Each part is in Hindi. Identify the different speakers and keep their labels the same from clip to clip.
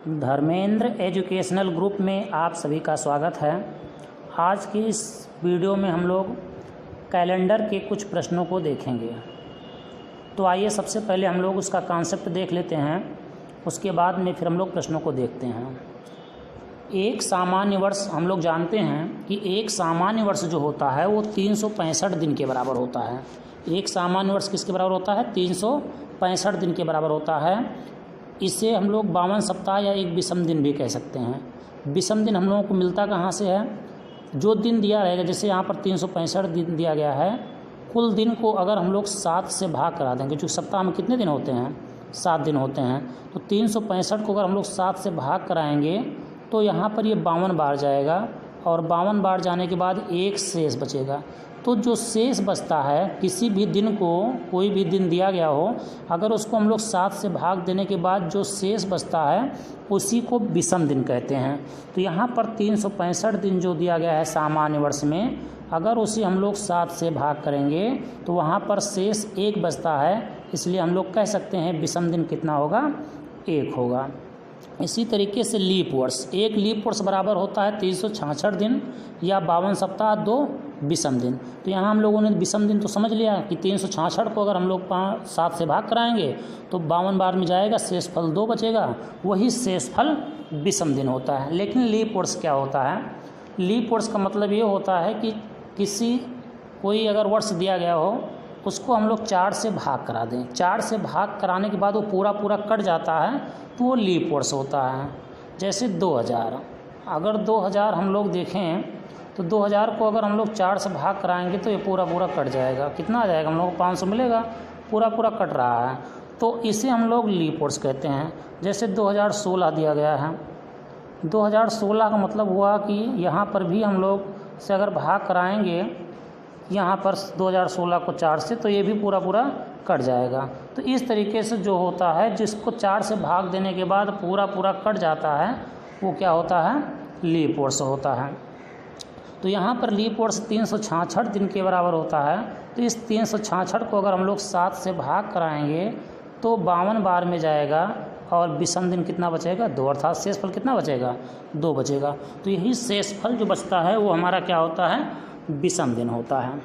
Speaker 1: धर्मेंद्र एजुकेशनल ग्रुप में आप सभी का स्वागत है। आज की इस वीडियो में हम लोग कैलेंडर के कुछ प्रश्नों को देखेंगे। तो आइए सबसे पहले हम लोग उसका कॉन्सेप्ट देख लेते हैं, उसके बाद में फिर हम लोग प्रश्नों को देखते हैं। एक सामान्य वर्ष, हम लोग जानते हैं कि एक सामान्य वर्ष जो होता है वो 365 दिन के बराबर होता है। एक सामान्य वर्ष किसके बराबर होता है? 365 दिन के बराबर होता है। इसे हम लोग 52 सप्ताह या एक विषम दिन भी कह सकते हैं। विषम दिन हम लोगों को मिलता कहाँ से है? जो दिन दिया रहेगा, जैसे यहाँ पर 365 दिन दिया गया है, कुल दिन को अगर हम लोग 7 से भाग करा देंगे, क्योंकि सप्ताह में कितने दिन होते हैं? 7 दिन होते हैं। तो 365 को अगर हम लोग 7 से भाग कराएंगे तो यहाँ पर ये 52 बार जाएगा, और 52 बार जाने के बाद एक शेष बचेगा। तो जो शेष बचता है, किसी भी दिन को, कोई भी दिन दिया गया हो, अगर उसको हम लोग 7 से भाग देने के बाद जो शेष बचता है उसी को विषम दिन कहते हैं। तो यहाँ पर 365 दिन जो दिया गया है सामान्य वर्ष में, अगर उसे हम लोग 7 से भाग करेंगे तो वहाँ पर शेष 1 बचता है, इसलिए हम लोग कह सकते हैं विषम दिन कितना होगा? 1 होगा। इसी तरीके से लीप वर्ष, एक लीप वर्ष बराबर होता है 366 दिन या 52 सप्ताह 2 विषम दिन। तो यहाँ हम लोगों ने विषम दिन तो समझ लिया कि 366 को अगर हम लोग 7 से भाग कराएंगे तो 52 बार में जाएगा, शेषफल 2 बचेगा, वही शेषफल विषम दिन होता है। लेकिन लीप वर्ष क्या होता है? लीप वर्ष का मतलब ये होता है कि कोई अगर वर्ष दिया गया हो, उसको हम लोग 4 से भाग करा दें। 4 से भाग कराने के बाद वो पूरा कट जाता है तो वो लीप वर्ष होता है। जैसे 2000, अगर 2000 हम लोग देखें तो 2000 को अगर हम लोग 4 से भाग कराएंगे तो ये पूरा कट जाएगा। कितना आ जाएगा? हम लोग को 500 मिलेगा, पूरा कट रहा है, तो इसे हम लोग लीप वर्ष कहते हैं। जैसे 2016 दिया गया है, 2016 का मतलब हुआ कि यहाँ पर भी हम लोग से अगर भाग कराएंगे यहाँ पर 2016 को 4 से, तो ये भी पूरा कट जाएगा। तो इस तरीके से जो होता है, जिसको 4 से भाग देने के बाद पूरा कट जाता है, वो क्या होता है? लीप वर्ष होता है। तो यहाँ पर लीप वर्ष 366 दिन के बराबर होता है। तो इस 366 को अगर हम लोग 7 से भाग कराएंगे तो 52 बार में जाएगा, और विषम दिन कितना बचेगा? 2, अर्थात शेषफल कितना बचेगा? 2 बचेगा। तो यही शेषफल जो बचता है वो हमारा क्या होता है? विषम दिन होता है।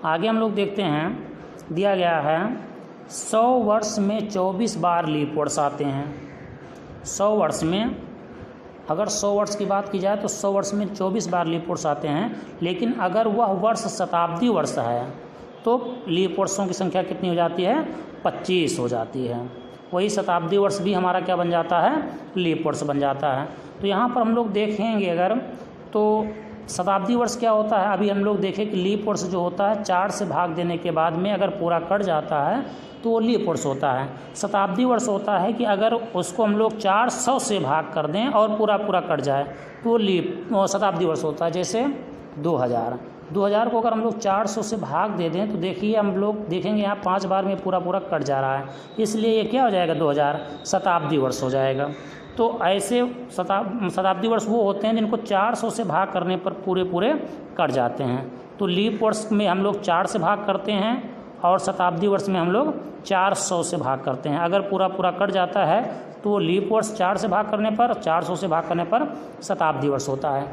Speaker 1: आगे हम लोग देखते हैं, दिया गया है 100 वर्ष में 24 बार लीप वर्ष आते हैं। 100 वर्ष में, अगर 100 वर्ष की बात की जाए तो 100 वर्ष में 24 बार लीप वर्ष आते हैं। लेकिन अगर वह वर्ष शताब्दी वर्ष है तो लीप वर्षों की संख्या कितनी हो जाती है? 25 हो जाती है। वही शताब्दी वर्ष भी हमारा क्या बन जाता है? लीप वर्ष बन जाता है। तो यहाँ पर हम लोग देखेंगे अगर, तो शताब्दी वर्ष क्या होता है? अभी हम लोग देखें कि लीप वर्ष जो होता है 4 से भाग देने के बाद में अगर पूरा कट जाता है तो वो लीप वर्ष होता है। शताब्दी वर्ष होता है कि अगर उसको हम लोग 400 से भाग कर दें और पूरा कट जाए तो वो शताब्दी वर्ष होता है। जैसे 2000 को अगर हम लोग 400 से भाग दे दें तो देखिए, हम लोग देखेंगे यहाँ 5 बार में पूरा कट जा रहा है, इसलिए ये क्या हो जाएगा? 2000 शताब्दी वर्ष हो जाएगा। तो ऐसे शताब्दी वर्ष वो होते हैं जिनको 400 से भाग करने पर पूरे कट जाते हैं। तो लीप वर्ष में हम लोग 4 से भाग करते हैं और शताब्दी वर्ष में हम लोग 400 से भाग करते हैं। अगर पूरा कट जाता है तो वो लीप वर्ष 4 से भाग करने पर, 400 से भाग करने पर शताब्दी वर्ष होता है।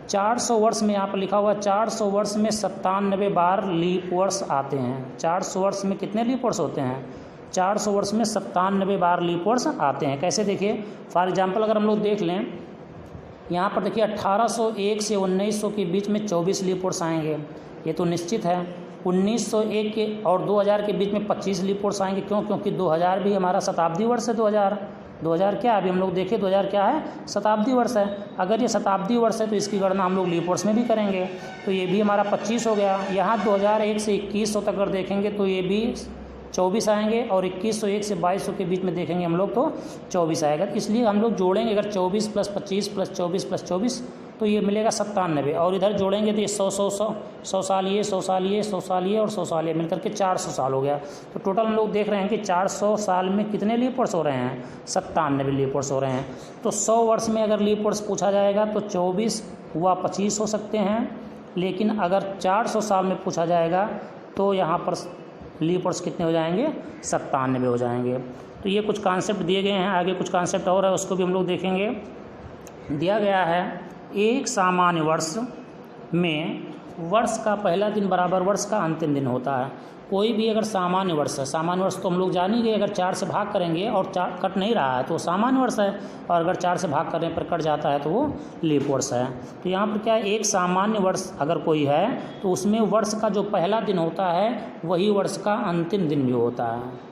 Speaker 1: 400 वर्ष में यहाँ पर लिखा हुआ 400 वर्ष में 97 बार लीप वर्ष आते हैं। 400 वर्ष में कितने लीप वर्ष होते हैं? 400 वर्ष में 97 बार लीप वर्ष आते हैं। कैसे? देखिए, फॉर एग्जांपल अगर हम लोग देख लें, यहाँ पर देखिए 1801 से 1900 के बीच में 24 लीप वर्ष आएंगे, ये तो निश्चित है। 1901 के और 2000 के बीच में 25 लीप वर्ष आएंगे। क्यों? क्योंकि 2000 भी हमारा शताब्दी वर्ष है। 2000 क्या है? अभी हम लोग देखें 2000 क्या है? शताब्दी वर्ष है। अगर ये शताब्दी वर्ष है तो इसकी गणना हम लोग लीप वर्ष में भी करेंगे, तो ये भी हमारा 25 हो गया। यहाँ 2001 से 2100 तक अगर देखेंगे तो ये भी 24 आएंगे, और 2101 से 2200 के बीच में देखेंगे हम लोग तो 24 आएगा। इसलिए हम लोग जोड़ेंगे, अगर 24 + 25 + 24 + 24 तो ये मिलेगा 97, और इधर जोड़ेंगे तो ये 100 साल ये, 100 साल ये, 100 साल ये और 100 साल ये, मिलकर के 400 साल हो गया। तो टोटल हम लोग देख रहे हैं कि 400 साल में कितने लीप वर्ष हो रहे हैं? 97 लीप वर्ष हो रहे हैं। तो 100 वर्ष में अगर लीप वर्ष पूछा जाएगा तो 24 हुआ 25 हो सकते हैं, लेकिन अगर 400 साल में पूछा जाएगा तो यहाँ पर लीप वर्ष कितने हो जाएंगे? 97 हो जाएंगे। तो ये कुछ कॉन्सेप्ट दिए गए हैं, आगे कुछ कॉन्सेप्ट और है उसको भी हम लोग देखेंगे। दिया गया है एक सामान्य वर्ष में वर्ष का पहला दिन बराबर वर्ष का अंतिम दिन होता है। कोई भी अगर सामान्य वर्ष है, सामान्य वर्ष तो हम लोग जान ही गए, अगर 4 से भाग करेंगे और 4 कट नहीं रहा है तो सामान्य वर्ष है, और अगर 4 से भाग करने पर कट जाता है तो वो लीप वर्ष है। तो यहाँ पर क्या है, एक सामान्य वर्ष अगर कोई है तो उसमें वर्ष का जो पहला दिन होता है वही वर्ष का अंतिम दिन भी होता है।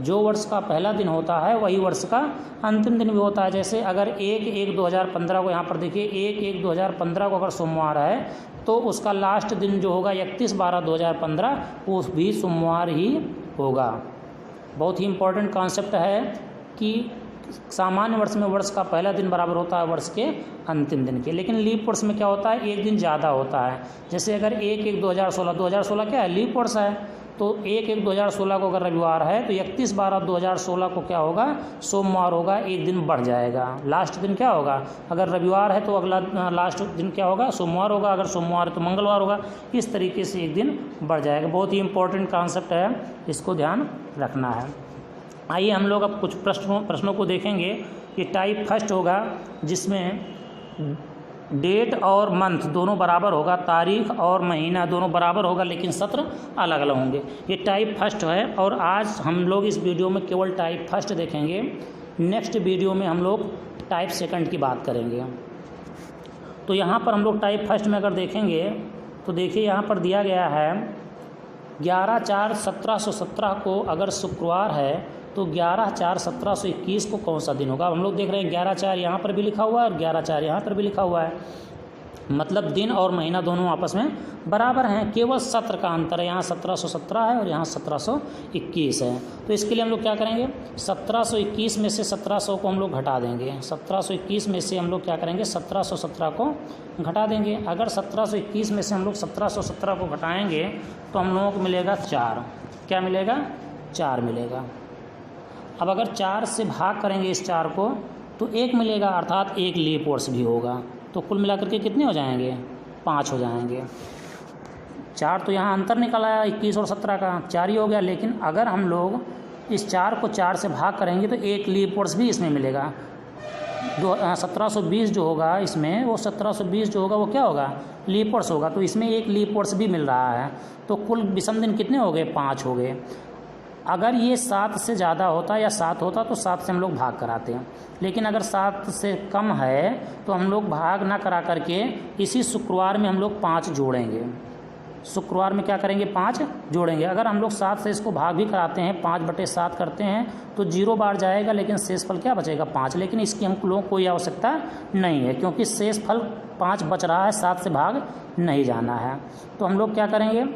Speaker 1: जो वर्ष का पहला दिन होता है वही वर्ष का अंतिम दिन भी होता है। जैसे अगर 1/1/2015 को यहाँ पर देखिए 1/1/2015 को अगर सोमवार है तो उसका लास्ट दिन जो होगा 31/12/2015 वो भी सोमवार ही होगा। बहुत ही इम्पोर्टेंट कॉन्सेप्ट है कि सामान्य वर्ष में वर्ष का पहला दिन बराबर होता है वर्ष के अंतिम दिन के। लेकिन लीप वर्ष में क्या होता है, एक दिन ज़्यादा होता है। जैसे अगर 1/1/2016 क्या है, लीप वर्ष है, तो 1/1/2016 को अगर रविवार है तो 31/12/2016 को क्या होगा, सोमवार होगा, एक दिन बढ़ जाएगा। लास्ट दिन क्या होगा, अगर रविवार है तो अगला लास्ट दिन क्या होगा, सोमवार होगा, अगर सोमवार है तो मंगलवार होगा। इस तरीके से एक दिन बढ़ जाएगा। बहुत ही इंपॉर्टेंट कॉन्सेप्ट है, इसको ध्यान रखना है। आइए हम लोग अब कुछ प्रश्नों को देखेंगे। ये टाइप फर्स्ट होगा जिसमें डेट और मंथ दोनों बराबर होगा, तारीख और महीना दोनों बराबर होगा, लेकिन सत्र अलग अलग होंगे। ये टाइप फर्स्ट है और आज हम लोग इस वीडियो में केवल टाइप फर्स्ट देखेंगे। नेक्स्ट वीडियो में हम लोग टाइप सेकंड की बात करेंगे। तो यहाँ पर हम लोग टाइप फर्स्ट में अगर देखेंगे तो देखिए यहाँ पर दिया गया है 11/4/1717 को अगर शुक्रवार है तो 11/4/1721 को कौन सा दिन होगा। हम लोग देख रहे हैं 11/4 यहाँ पर भी लिखा हुआ है और 11/4 यहाँ पर भी लिखा हुआ है, मतलब दिन और महीना दोनों आपस में बराबर हैं, केवल सत्र का अंतर है। यहाँ 1717 है और यहाँ 1721 है। तो इसके लिए हम लोग क्या करेंगे, 1721 में से 1700 को हम लोग घटा देंगे। 1721 में से हम लोग क्या करेंगे, 1717 को घटा देंगे। अगर 1721 में से हम लोग 1717 को घटाएंगे तो हम लोगों को मिलेगा 4। क्या मिलेगा, 4 मिलेगा। अब अगर 4 से भाग करेंगे इस 4 को तो 1 मिलेगा, अर्थात एक लीप वर्ष भी होगा। तो कुल मिलाकर के कितने हो जाएंगे, 5 हो जाएंगे। 4 तो यहाँ अंतर निकल आया 21 और 17 का, 4 ही हो गया। लेकिन अगर हम लोग इस 4 को 4 से भाग करेंगे तो एक लीप वर्ष भी इसमें मिलेगा। 1720 जो होगा इसमें, वो 1720 जो होगा वो क्या होगा, लीप वर्ष होगा। तो इसमें एक लीप वर्ष भी मिल रहा है। तो कुल विषम दिन कितने हो गए, 5 हो गए। अगर ये 7 से ज़्यादा होता या 7 होता तो 7 से हम लोग भाग कराते हैं, लेकिन अगर 7 से कम है तो हम लोग भाग ना करा करके इसी शुक्रवार में हम लोग 5 जोड़ेंगे। शुक्रवार में क्या करेंगे, 5 जोड़ेंगे। अगर हम लोग 7 से इसको भाग भी कराते हैं, 5/7 करते हैं तो 0 बार जाएगा, लेकिन शेषफल क्या बचेगा, 5। लेकिन इसकी हम लोगों को कोई आवश्यकता नहीं है क्योंकि शेषफल 5 बच रहा है, 7 से भाग नहीं जाना है। तो हम लोग क्या करेंगे,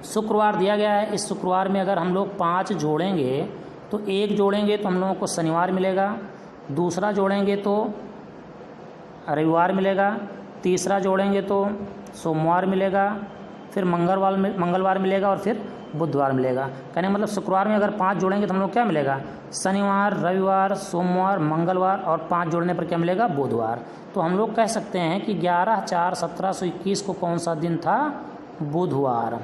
Speaker 1: शुक्रवार दिया गया है, इस शुक्रवार में अगर हम लोग 5 जोड़ेंगे तो 1 जोड़ेंगे तो हम लोगों को शनिवार मिलेगा, दूसरा जोड़ेंगे तो रविवार मिलेगा, तीसरा जोड़ेंगे तो सोमवार मिलेगा, फिर मंगलवार मिलेगा और फिर बुधवार मिलेगा। कहने का मतलब शुक्रवार में अगर 5 जोड़ेंगे तो हम लोग क्या मिलेगा, शनिवार, रविवार, सोमवार, मंगलवार और 5 जोड़ने पर क्या मिलेगा, बुधवार। तो हम लोग कह सकते हैं कि 11/4/1721 को कौन सा दिन था, बुधवार।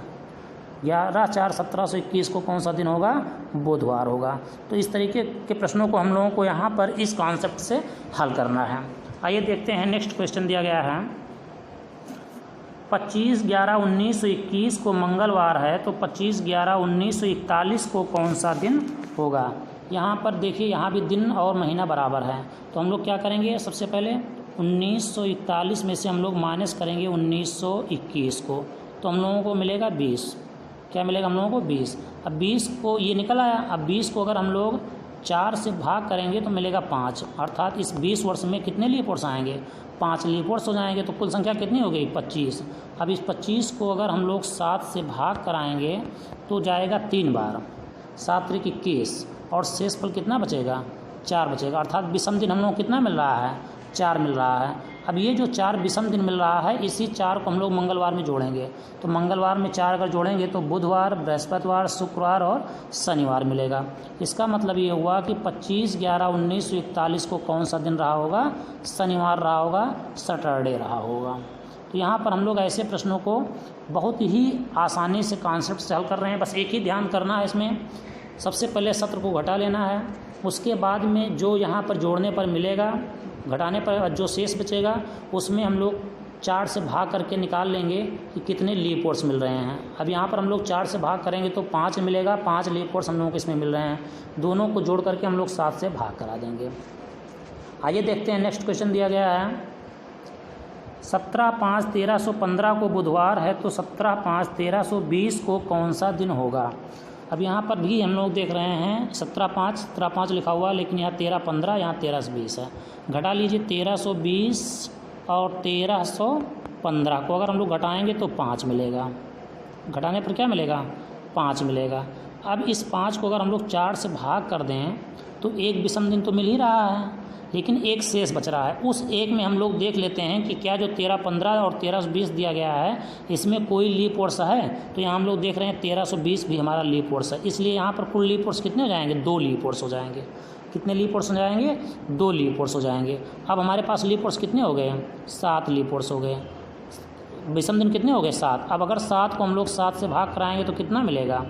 Speaker 1: 11/4/1721 को कौन सा दिन होगा, बुधवार होगा। तो इस तरीके के प्रश्नों को हम लोगों को यहाँ पर इस कॉन्सेप्ट से हल करना है। आइए देखते हैं, नेक्स्ट क्वेश्चन दिया गया है 25/11/1921 को मंगलवार है तो 25/11/1941 को कौन सा दिन होगा। यहाँ पर देखिए, यहाँ भी दिन और महीना बराबर है। तो हम लोग क्या करेंगे, सबसे पहले 1941 में से हम लोग माइनस करेंगे 1921 को, तो हम लोगों को मिलेगा 20। क्या मिलेगा हम लोगों को, 20। अब 20 को ये निकल आया। अब 20 को अगर हम लोग 4 से भाग करेंगे तो मिलेगा 5, अर्थात इस 20 वर्ष में कितने लीप वर्ष आएंगे, 5 लीप वर्ष हो जाएंगे। तो कुल संख्या कितनी हो गई, 25। अब इस 25 को अगर हम लोग 7 से भाग कराएंगे तो जाएगा 3 बार, 7 त्रिक 21, और शेषफल कितना बचेगा, 4 बचेगा। अर्थात विषम दिन हम लोग कितना मिल रहा है, 4 मिल रहा है। अब ये जो 4 विषम दिन मिल रहा है, इसी 4 को हम लोग मंगलवार में जोड़ेंगे। तो मंगलवार में 4 अगर जोड़ेंगे तो बुधवार, बृहस्पतिवार, शुक्रवार और शनिवार मिलेगा। इसका मतलब ये हुआ कि 25/11/1941 को कौन सा दिन रहा होगा, शनिवार रहा होगा, सैटरडे रहा होगा। तो यहाँ पर हम लोग ऐसे प्रश्नों को बहुत ही आसानी से कॉन्सेप्ट से हल कर रहे हैं। बस एक ही ध्यान करना है इसमें सबसे पहले सत्र को घटा लेना है, उसके बाद में जो यहाँ पर जोड़ने पर मिलेगा, घटाने पर जो शेष बचेगा उसमें हम लोग 4 से भाग करके निकाल लेंगे कि कितने लीप ईयर्स मिल रहे हैं। अब यहाँ पर हम लोग 4 से भाग करेंगे तो 5 मिलेगा, 5 लीप ईयर्स हम लोगों को इसमें मिल रहे हैं। दोनों को जोड़ करके हम लोग 7 से भाग करा देंगे। आइए देखते हैं, नेक्स्ट क्वेश्चन दिया गया है 17/5/1315 को बुधवार है तो 17/5/1320 को कौन सा दिन होगा। अब यहाँ पर भी हम लोग देख रहे हैं 17/5 लिखा हुआ, लेकिन यहाँ 13/15, यहाँ 13/20 है। घटा लीजिए 1320 और 1315 को अगर हम लोग घटाएंगे तो 5 मिलेगा। घटाने पर क्या मिलेगा? 5 मिलेगा। अब इस 5 को अगर हम लोग 4 से भाग कर दें तो एक विषम दिन तो मिल ही रहा है, लेकिन एक शेष बच रहा है। उस एक में हम लोग देख लेते हैं कि क्या जो 13/15 और 13/20 दिया गया है इसमें कोई लीप वर्ष है। तो यहाँ हम लोग देख रहे हैं 1320 भी हमारा लीप वर्ष है, इसलिए यहाँ पर कुल लीप वर्ष कितने हो जाएंगे? 2 लीप वर्ष हो जाएंगे। कितने लीप वर्ष हो जाएंगे? 2 लीप वर्ष हो जाएंगे। अब हमारे पास लीप वर्ष कितने हो गए? 7 लीप वर्ष हो गए। विषम दिन कितने हो गए? 7। अब अगर 7 को हम लोग 7 से भाग कराएंगे तो कितना मिलेगा?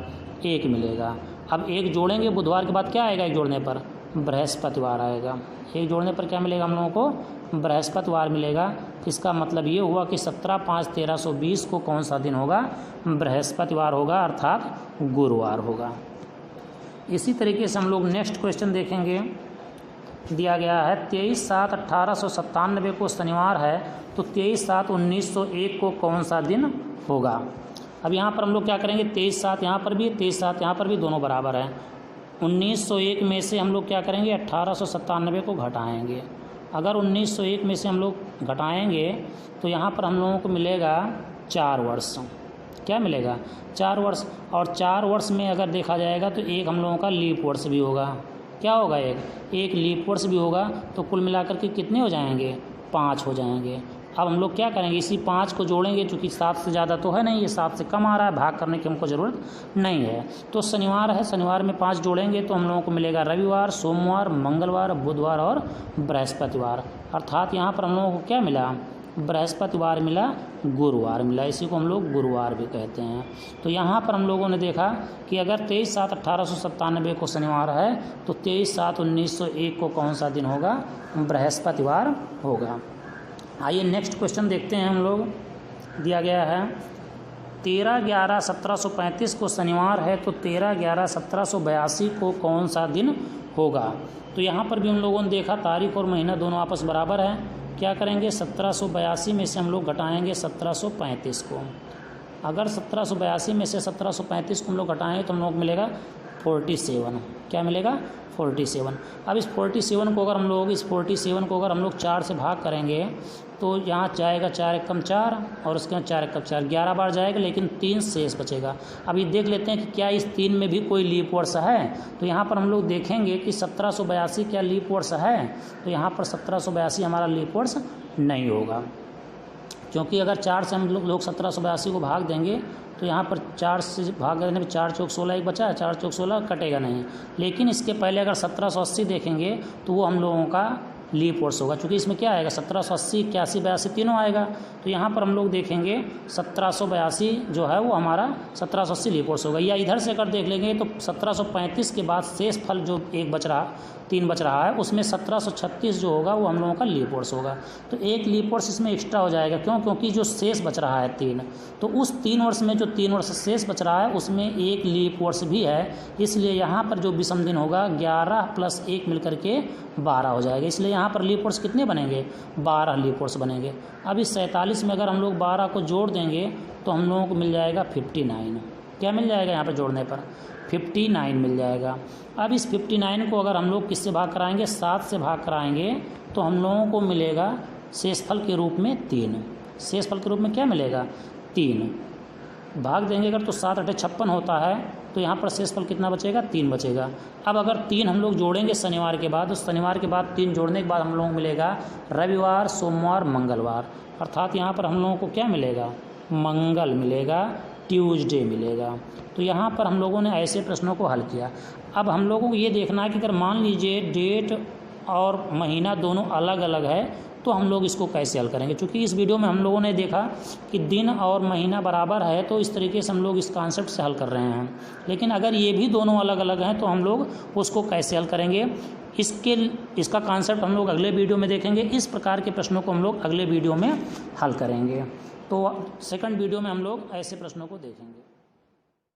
Speaker 1: 1 मिलेगा। अब एक जोड़ेंगे, बुधवार के बाद क्या आएगा एक जोड़ने पर? बृहस्पतिवार आएगा। एक जोड़ने पर क्या मिलेगा हम लोगों को? बृहस्पतिवार मिलेगा। इसका मतलब ये हुआ कि 17/5/1320 को कौन सा दिन होगा? बृहस्पतिवार होगा, अर्थात गुरुवार होगा। इसी तरीके से हम लोग नेक्स्ट क्वेश्चन देखेंगे। दिया गया है 23/7/1897 को शनिवार है तो 23/7/1901 को कौन सा दिन होगा। अब यहाँ पर हम लोग क्या करेंगे? 23/7 यहाँ पर भी, 23/7 यहाँ पर भी, दोनों बराबर हैं। 1901 में से हम लोग क्या करेंगे? 1897 को घटाएंगे। अगर 1901 में से हम लोग घटाएंगे तो यहाँ पर हम लोगों को मिलेगा 4 वर्ष। क्या मिलेगा? 4 वर्ष। और 4 वर्ष में अगर देखा जाएगा तो एक हम लोगों का लीप वर्ष भी होगा। क्या होगा? एक लीप वर्ष भी होगा। तो कुल मिलाकर के कितने हो जाएंगे? 5 हो जाएंगे। अब हम लोग क्या करेंगे? इसी 5 को जोड़ेंगे, चूँकि 7 से ज़्यादा तो है नहीं, ये 7 से कम आ रहा है, भाग करने की हमको ज़रूरत नहीं है। तो शनिवार है, शनिवार में 5 जोड़ेंगे तो हम लोगों को मिलेगा रविवार, सोमवार, मंगलवार, बुधवार और बृहस्पतिवार। अर्थात यहाँ पर हम लोगों को क्या मिला? बृहस्पतिवार मिला, गुरुवार मिला। इसी को हम लोग गुरुवार भी कहते हैं। तो यहाँ पर हम लोगों ने देखा कि अगर 23/7/1897 को शनिवार है तो 23/7/1901 को कौन सा दिन होगा? बृहस्पतिवार होगा। आइए नेक्स्ट क्वेश्चन देखते हैं हम लोग। दिया गया है 13/11/1735 को शनिवार है तो 13/11/1782 को कौन सा दिन होगा। तो यहाँ पर भी हम लोगों ने देखा तारीख और महीना दोनों आपस बराबर है। क्या करेंगे? 1782 में से हम लोग घटाएंगे 1735 को। अगर 1782 में से 1735 को हम लोग घटाएंगे तो हम लोग मिलेगा 47। क्या मिलेगा? 47। अब इस 47 को अगर हम लोग 4 से भाग करेंगे तो यहाँ जाएगा 4 एकम 4 और उसके बाद 4 एकम 4, 11 बार जाएगा, लेकिन 3 शेष बचेगा। अब ये देख लेते हैं कि क्या इस 3 में भी कोई लीप वर्ष है। तो यहाँ पर हम लोग देखेंगे कि 1782 क्या लीप वर्ष है। तो यहाँ पर 1782 हमारा लीप वर्ष नहीं होगा, क्योंकि अगर 4 से हम लोग 1782 को भाग देंगे तो यहाँ पर 4 से भाग देने में 4 चौक 16 एक बचा है, 4 चौक 16 कटेगा नहीं। लेकिन इसके पहले अगर 1780 देखेंगे तो वो हम लोगों का लीप वर्ष होगा, क्योंकि इसमें क्या आएगा? 1780, 81, 82 तीनों आएगा। तो यहाँ पर हम लोग देखेंगे 1782 जो है वो हमारा 1780 लीप वर्ष होगा। या इधर से अगर देख लेंगे तो 1735 के बाद शेष फल जो 3 बच रहा है उसमें 1736 जो होगा वो हम लोगों का लीप वर्ष होगा। तो एक लीप वर्ष इसमें एक्स्ट्रा हो जाएगा। क्यों? क्योंकि जो शेष बच रहा है 3, तो उस 3 वर्ष में जो 3 वर्ष शेष बच रहा है उसमें एक लीप वर्ष भी है। इसलिए यहाँ पर जो विषम दिन होगा 11 + 1 मिलकर के 12 हो जाएगा। इसलिए यहाँ पर लीप वर्ष कितने बनेंगे? 12 लीप वर्ष बनेंगे। अब इस 47 में अगर हम लोग 12 को जोड़ देंगे तो हम लोगों को मिल जाएगा 59। क्या मिल जाएगा? यहाँ पर जोड़ने पर 59 मिल जाएगा। अब इस 59 को अगर हम लोग किससे भाग कराएंगे? 7 से भाग कराएंगे तो हम लोगों को मिलेगा शेषफल के रूप में 3। शेषफल के रूप में क्या मिलेगा? 3। भाग देंगे अगर तो 7 × 8 = 56 होता है। तो यहाँ पर शेषफल कितना बचेगा? 3 बचेगा। अब अगर 3 हम लोग जोड़ेंगे शनिवार के बाद, तो शनिवार के बाद 3 जोड़ने के बाद हम लोगों को मिलेगा रविवार, सोमवार, मंगलवार। अर्थात यहाँ पर हम लोगों को क्या मिलेगा? मंगल मिलेगा, ट्यूसडे मिलेगा। तो यहाँ पर हम लोगों ने ऐसे प्रश्नों को हल किया। अब हम लोगों को ये देखना है कि अगर मान लीजिए डेट और महीना दोनों अलग अलग है तो हम लोग इसको कैसे हल करेंगे। क्योंकि इस वीडियो में हम लोगों ने देखा कि दिन और महीना बराबर है, तो इस तरीके से हम लोग इस कॉन्सेप्ट से हल कर रहे हैं। लेकिन अगर ये भी दोनों अलग अलग हैं तो हम लोग उसको कैसे हल करेंगे, इसका कॉन्सेप्ट हम लोग अगले वीडियो में देखेंगे। इस प्रकार के प्रश्नों को हम लोग अगले वीडियो में हल करेंगे। तो सेकंड वीडियो में हम लोग ऐसे प्रश्नों को देखेंगे।